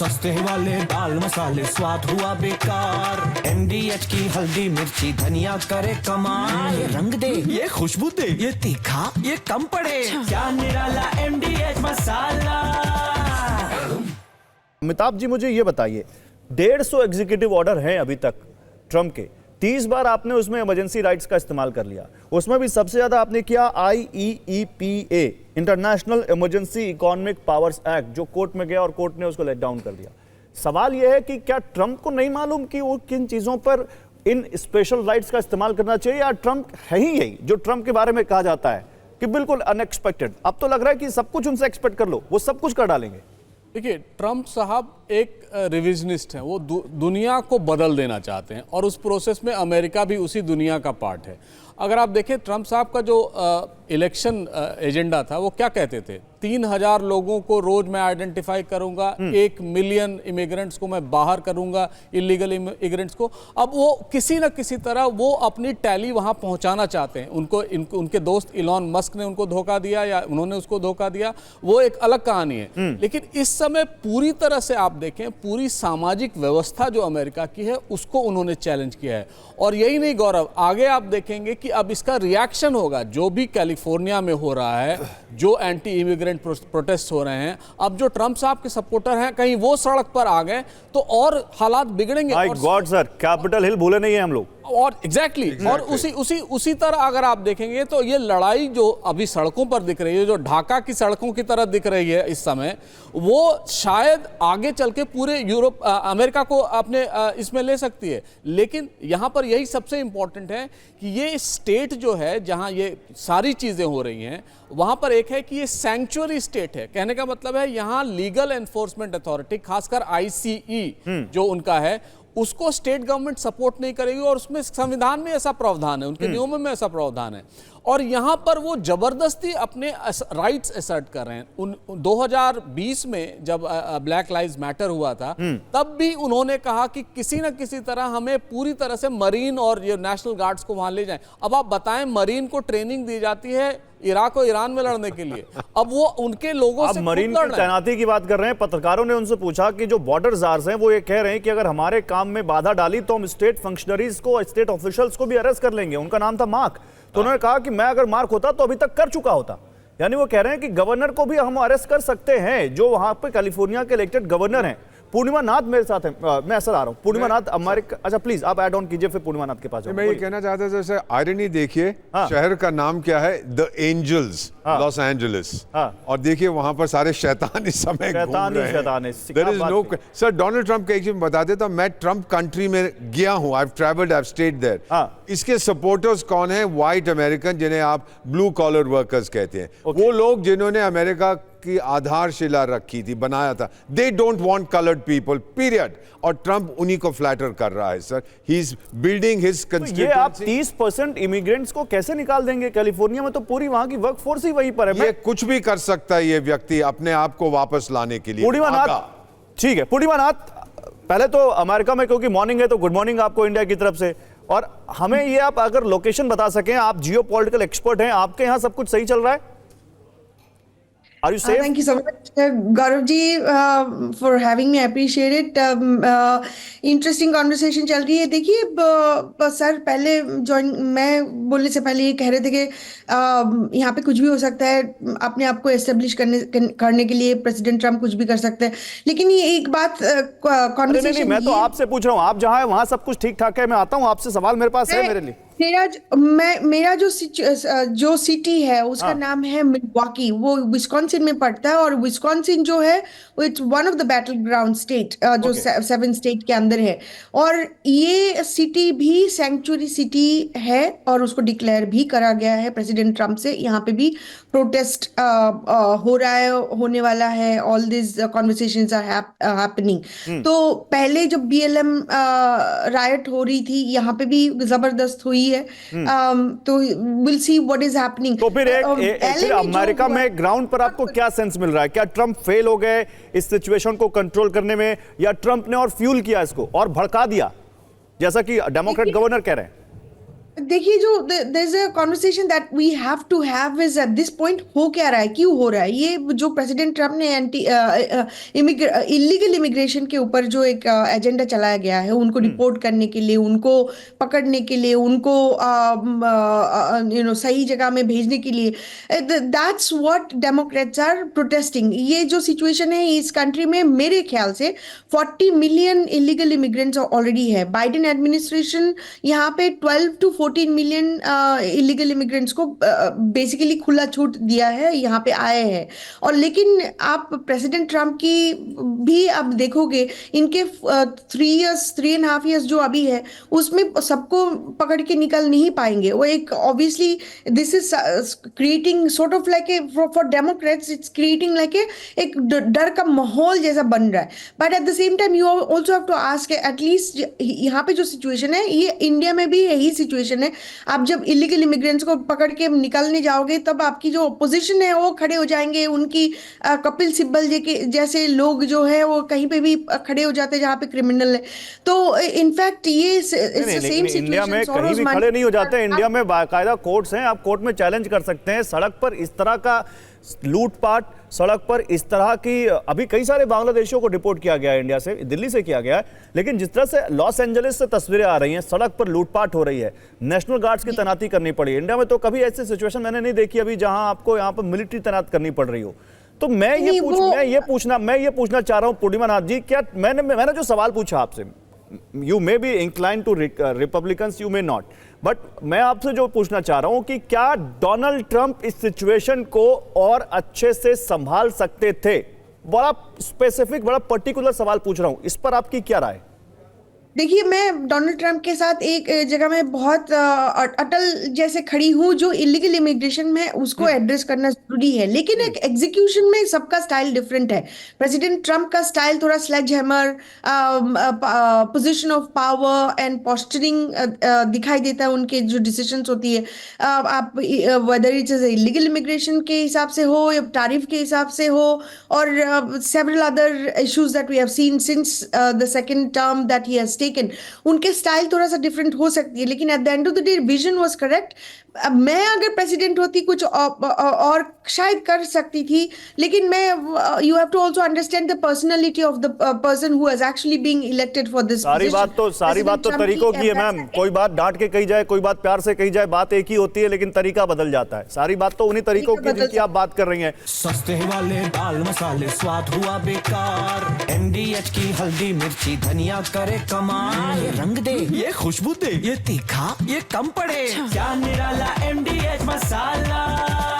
सस्ते वाले दाल मसाले स्वाद हुआ बेकार। MDH की हल्दी मिर्ची धनिया करे कमाल। ये रंग दे, ये खुशबू दे, ये तीखा, ये कम पड़े। क्या निराला MDH मसाला। अमिताभ जी मुझे ये बताइए, 150 एग्जीक्यूटिव ऑर्डर हैं अभी तक ट्रम्प के, 30 बार आपने उसमें इमरजेंसी राइट्स का इस्तेमाल कर लिया। उसमें भी सबसे ज्यादा आपने किया IEEPA, international emergency economic powers act, जो कोर्ट में गया और कोर्ट ने उसको लेट डाउन कर दिया। सवाल यह है कि क्या ट्रम्प को नहीं मालूम कि वो किन चीजों पर इन स्पेशल राइट्स का इस्तेमाल करना चाहिए, या ट्रम्प है ही यही जो ट्रम्प के बारे में कहा जाता है कि बिल्कुल अनएक्सपेक्टेड। अब तो लग रहा है कि सब कुछ उनसे एक्सपेक्ट कर लो, वो सब कुछ कर डालेंगे। देखिए, ट्रम्प साहब एक रिविजनिस्ट हैं, वो दुनिया को बदल देना चाहते हैं और उस प्रोसेस में अमेरिका भी उसी दुनिया का पार्ट है। अगर आप देखें ट्रम्प साहब का जो इलेक्शन एजेंडा था, वो क्या कहते थे, 3000 लोगों को रोज मैं आइडेंटिफाई करूंगा, 1 मिलियन इमिग्रेंट्स को मैं बाहर करूंगा, इलीगल इमिग्रेंट्स को। अब वो किसी न किसी तरह वो अपनी टैली वहां पहुंचाना चाहते हैं। उनके दोस्त इलॉन मस्क ने उनको धोखा दिया या उन्होंने उसको धोखा दिया, वो एक अलग कहानी है। लेकिन इस समय पूरी तरह से आप देखें, पूरी सामाजिक व्यवस्था जो अमेरिका की है उसको उन्होंने चैलेंज किया है। और यही नहीं गौरव, आगे आप देखेंगे कि अब इसका रिएक्शन होगा। जो भी कैलिफोर्निया में हो रहा है, जो एंटी इमिग्रेंट प्रोटेस्ट हो रहे हैं, अब जो ट्रम्प साहब के सपोर्टर हैं कहीं वो सड़क पर आ गए तो और हालात बिगड़ेंगे। My god sir, Capitol Hill भूले नहीं है हम लोग। और एग्जैक्टली और उसी तरह अगर आप देखेंगे तो ये लड़ाई जो अभी सड़कों पर दिख रही है, जो ढाका की सड़कों की तरह दिख रही है इस समय, वो शायद आगे चल के पूरे यूरोप अमेरिका को अपने इसमें ले सकती है। लेकिन यहां पर यही सबसे इंपॉर्टेंट है कि ये स्टेट जो है जहां ये सारी चीजें हो रही हैं, वहां पर एक है कि ये सैंक्चुअरी स्टेट है। कहने का मतलब है यहां लीगल एनफोर्समेंट अथॉरिटी, खासकर ICE जो उनका है, उसको स्टेट गवर्नमेंट सपोर्ट नहीं करेगी और उसमें संविधान में ऐसा प्रावधान है, उनके नियमों में ऐसा प्रावधान है। और यहां पर वो जबरदस्ती अपने राइट्स असर्ट कर रहे हैं। 2020 में जब ब्लैक लाइव्स मैटर हुआ था, तब भी उन्होंने कहा कि किसी न किसी तरह हमें पूरी तरह से मरीन और ये नेशनल गार्ड्स को वहां ले जाएं। अब आप बताएं, मरीन को ट्रेनिंग दी जाती है इराक और ईरान में लड़ने के लिए, अब वो उनके लोगों से मरीन की तैनाती की बात कर रहे हैं। पत्रकारों ने उनसे पूछा कि जो बॉर्डर जार्स हैं वो ये कह रहे हैं कि अगर हमारे काम में बाधा डाली तो हम स्टेट फंक्शनरीज को, स्टेट ऑफिशियल्स को भी अरेस्ट कर लेंगे। उनका नाम था मार्क। तो उन्होंने कहा कि मैं अगर मार्क होता तो अभी तक कर चुका होता। यानी वो कह रहे हैं कि गवर्नर को भी हम अरेस्ट कर सकते हैं, जो वहां पे कैलिफोर्निया के इलेक्टेड गवर्नर हैं। पूर्णिमा नाथ मेरे साथ है, मैं ऐसा आ रहा हूँ। पूर्णिमा नाथ अमेरिका, अच्छा प्लीज आप ऐड ऑन कीजिए, फिर पूर्णिमा नाथ के पास मैं ये कहना चाहता था, जैसे आयरनी देखिए, शहर का नाम क्या है, द एंजल्स, लॉस एंजलिस। और देखिए वहां पर सारे शैतान इस समय घूम रहे हैं। There is no, sir Donald Trump के एक चीज बता देता हूं, मैं ट्रंप कंट्री में गया हूं, I have travelled, I have stayed there. इसके सपोर्टर्स कौन है? व्हाइट अमेरिकन, जिन्हें आप ब्लू कॉलर वर्कर्स कहते हैं। वो लोग जिन्होंने अमेरिका की आधारशिला रखी थी, बनाया था। They don't want coloured people, period. और ट्रंप उन्हीं को फ्लैटर कर रहा है sir. He is building his constituency. ये आप 30% इमिग्रेंट्स को कैसे निकाल देंगे? कैलिफोर्निया में तो पूरी वहां की वर्कफोर्स ही वहीं पर है। ये कुछ भी कर सकता है ये व्यक्ति अपने आप को वापस लाने के लिए। पूर्णिमा नाथ, ठीक है पूर्णिमा नाथ, पहले तो अमेरिका में क्योंकि मॉर्निंग है तो गुड मॉर्निंग आपको इंडिया की तरफ से। और हमें ये आप अगर लोकेशन बता सकें, आप जियोपॉलिटिकल एक्सपर्ट हैं, आपके यहाँ सब कुछ सही चल रहा है? Are you safe? Thank you so much, Gaurav ji, for having me. I appreciate it. Interesting conversation चल रही है। देखिए सर, पहले मैं बोलने से पहले ये कह रहे थे कि यहाँ पे कुछ भी हो सकता है, अपने आप को एस्टेब्लिश करने के लिए प्रेसिडेंट ट्रम्प कुछ भी कर सकते हैं। लेकिन ये एक बात कॉन्वर्सेशन, मैं तो आपसे पूछ रहा हूँ, आप जहाँ है वहाँ सब कुछ ठीक ठाक है। मैं आता हूँ आपसे, सवाल मेरे पास है मेरे लिए। मेरा जो सिटी है उसका नाम है मिलवॉकी, वो विस्कॉन्सिन में पड़ता है। और विस्कॉन्सिन जो है वो it's one of the battle ground state, जो 7 स्टेट के अंदर है। और ये सिटी भी सैंक्चुअरी सिटी है और उसको डिक्लेयर भी करा गया है प्रेसिडेंट ट्रम्प से। यहाँ पे भी प्रोटेस्ट हो रहा है, होने वाला है। All this conversations are happening. तो पहले जब BLM रायट हो रही थी, यहाँ पे भी जबरदस्त हुई है। तो will see what is happening. तो फिर फिर अमेरिका में ग्राउंड पर आपको क्या सेंस मिल रहा है? क्या ट्रम्प फेल हो गए इस सिचुएशन को कंट्रोल करने में, या ट्रम्प ने और फ्यूल किया इसको और भड़का दिया, जैसा कि डेमोक्रेट गवर्नर कह रहे हैं? देखिए जो there is a conversation that we have to have is at this point हो क्या रहा है, क्यों हो रहा है ये जो प्रेसिडेंट ट्रम्प ने इलीगल इमिग्रेशन के ऊपर जो एक एजेंडा चलाया गया है, उनको रिपोर्ट करने के लिए, उनको पकड़ने के लिए, उनको सही जगह में भेजने के लिए, that's what Democrats are protesting. ये जो सिचुएशन है इस कंट्री में मेरे ख्याल से 40 मिलियन इलीगल इमिग्रेंट्स ऑलरेडी है। बाइडेन एडमिनिस्ट्रेशन यहाँ पे 12 to 14 मिलियन इलीगल इमिग्रेंट्स को बेसिकली खुला छूट दिया है, यहाँ पे आए हैं। और लेकिन आप प्रेसिडेंट ट्रम्प की भी आप देखोगे, इनके 3.5 years जो अभी है उसमें सबको पकड़ के निकल नहीं पाएंगे। वो एक obviously this is creating sort of like a for Democrats it's creating like एक डर का माहौल जैसा बन रहा है। But at the same time you also have to ask, at least यहाँ पे जो सिचुएशन है ये इंडिया में भी यही सिचुएशन है। आप जब इलीगल इमिग्रेंट्स को पकड़ के निकलने जाओगे तब आपकी जो अपोजिशन है वो खड़े हो जाएंगे, उनकी कपिल सिब्बल जैसे लोग जो है वो कहीं पे भी खड़े हो जाते हैं जहाँ पे क्रिमिनल है। तो इनफैक्ट ये सेम इंडिया में कहीं भी खड़े नहीं हो जाते। इंडिया में बाकायदा कोर्ट्स हैं, आप कोर्ट में चैलेंज कर सकते हैं। सड़क पर इस तरह का लूटपाट, सड़क पर इस तरह की, अभी कई सारे बांग्लादेशियों को डिपोर्ट किया गया है इंडिया से, दिल्ली से किया गया है, लेकिन जिस तरह से लॉस एंजलिस से तस्वीरें आ रही हैं, सड़क पर लूटपाट हो रही है, नेशनल गार्ड्स की तैनाती करनी पड़ी। इंडिया में तो कभी ऐसी सिचुएशन मैंने नहीं देखी अभी जहां आपको यहाँ पर मिलिट्री तैनात करनी पड़ रही हो। तो मैं ये पूछना चाह रहा हूं पूर्णिमा नाथ जी, क्या मैंने जो सवाल पूछा आपसे, you may be incline to Republicans, you may not, but मैं आपसे जो पूछना चाह रहा हूं कि क्या डोनाल्ड ट्रंप इस सिचुएशन को और अच्छे से संभाल सकते थे? बड़ा स्पेसिफिक, बड़ा पर्टिकुलर सवाल पूछ रहा हूं, इस पर आपकी क्या राय? देखिए मैं डोनाल्ड ट्रंप के साथ एक जगह में बहुत अटल जैसे खड़ी हूँ, जो इलीगल इमिग्रेशन में उसको एड्रेस करना जरूरी है, लेकिन एक एग्जीक्यूशन में सबका स्टाइल डिफरेंट है। प्रेसिडेंट ट्रंप का स्टाइल थोड़ा sledge hammer, position of power and posturing दिखाई देता है उनके जो डिसीजंस होती है। आप whether it is illegal immigration के हिसाब से हो या टैरिफ के हिसाब से हो, और several other issues that we have seen since the second term that he has taken, उनके स्टाइल थोड़ा सा डिफरेंट हो सकती है, लेकिन at the end of the day vision was correct. मैं अगर प्रेसिडेंट होती कुछ और शायद कर सकती थी, लेकिन मैं you have to also understand the personality of the person who has actually being elected for this. सारी बात तो तरीकों की है मैम, कोई बात डांट के कही जाए, कोई बात प्यार से कही जाए, बात एक ही होती है, लेकिन तरीका बदल जाता है। सारी बात तो उन्हीं तरीकों की जिनकी आप बात कर रही हैं। सस्ते वाले दाल मसाले स्वाद हुआ बेकार, MDH की हल्दी मिर्ची धनिया करे कमाल, ये रंग दे, ये खुशबू दे, ये तीखा, ये कम पड़े, क्या निराला MDH मसाला।